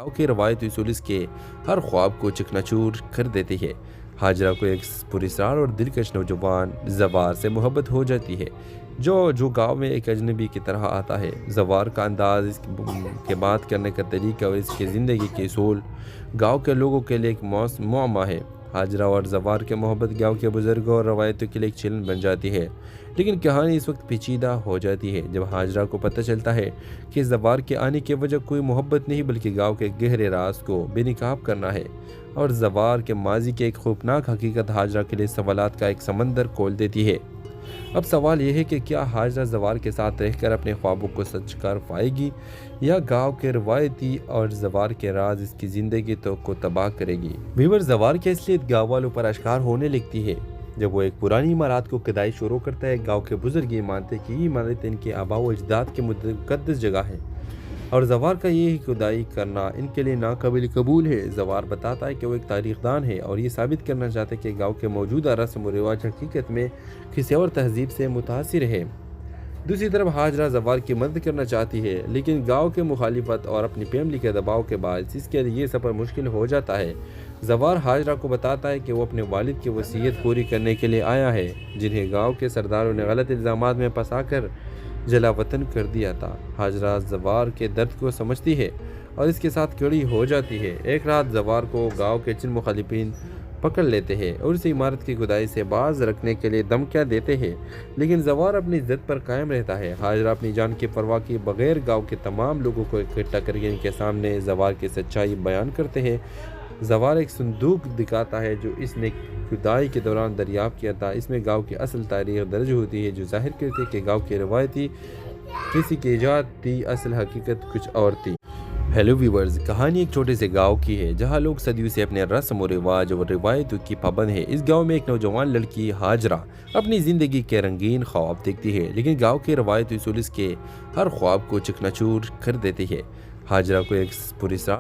गाँव के रवायती उसूल इसके हर ख्वाब को चकनाचूर कर देती है। हाजरा को एक पुरस्कार और दिलकश नौजवान जवार से मोहब्बत हो जाती है जो गांव में एक अजनबी की तरह आता है। जवार का अंदाज, इसके बात करने का तरीका और इसकी ज़िंदगी के उसूल गांव के लोगों के लिए एक मुअम्मा है। हाजरा और जवार के मोहब्बत गांव के बुजुर्गों और रवायतों के लिए एक चलन बन जाती है, लेकिन कहानी इस वक्त पेचीदा हो जाती है जब हाजरा को पता चलता है कि जवार के आने की वजह कोई मोहब्बत नहीं बल्कि गांव के गहरे राज को बेनकाब करना है। और जवार के माजी की एक खौफनाक हकीकत हाजरा के लिए सवालात का एक समंदर खोल देती है। अब सवाल यह है कि क्या हाजरा जवार के साथ रहकर अपने ख्वाबों को सच कर पाएगी या गांव के रवायती और जवार के राज इसकी ज़िंदगी को तबाह करेगी। व्यूअर, जवार की असलियत गाँव वालों पर आश्कार होने लगती है जब वो एक पुरानी इमारत को खुदाई शुरू करता है। गांव के बुजुर्ग ये मानते हैं कि ये इमारत इनके आबा व अजदाद की मुक़द्दस जगह है और जवार का ये खुदाई करना इनके लिए नाकाबिल कबूल है। जवार बताता है कि वो एक तारीखदान है और ये साबित करना चाहते हैं कि गांव के मौजूदा रस्म व रिवाज हकीकत में किसी और तहजीब से मुतासिर है। दूसरी तरफ हाजरा जवार की मदद करना चाहती है, लेकिन गांव के मुखालिफत और अपनी फैमिली के दबाव के बाद इसके लिए ये सफ़र मुश्किल हो जाता है। जवार हाजरा को बताता है कि वो अपने वालिद की वसीयत पूरी करने के लिए आया है, जिन्हें गांव के सरदारों ने गलत इल्ज़ामात में फंसाकर जलावतन कर दिया था। हाजरा जवार के दर्द को समझती है और इसके साथ खड़ी हो जाती है। एक रात जवार को गांव के चंद मुखालिफिन पकड़ लेते हैं और इस इमारत की खुदाई से बाज रखने के लिए धमकियां देते हैं, लेकिन जवार अपनी जिद पर कायम रहता है। हाजरा अपनी जान की परवाह किए बगैर गांव के तमाम लोगों को इकट्ठा करके इनके सामने जवार की सच्चाई बयान करते हैं। जवार एक संदूक दिखाता है जो इसने खुदाई के दौरान दरियाफ्त किया था। इसमें गांव की असल तारीख दर्ज होती है जो जाहिर करती है कि गांव की रवायती किसी की ईजाद थी, असल हकीकत कुछ और थी। हेलो व्यूवर्स, कहानी एक छोटे से गांव की है जहां लोग सदियों से अपने रस्म और रिवाज और रिवायतों की पाबंद है। इस गांव में एक नौजवान लड़की हाजरा अपनी ज़िंदगी के रंगीन ख्वाब देखती है, लेकिन गांव के रवायती उसूल इसके हर ख्वाब को चकनाचूर कर देती है। हाजरा को एक पुरस्कार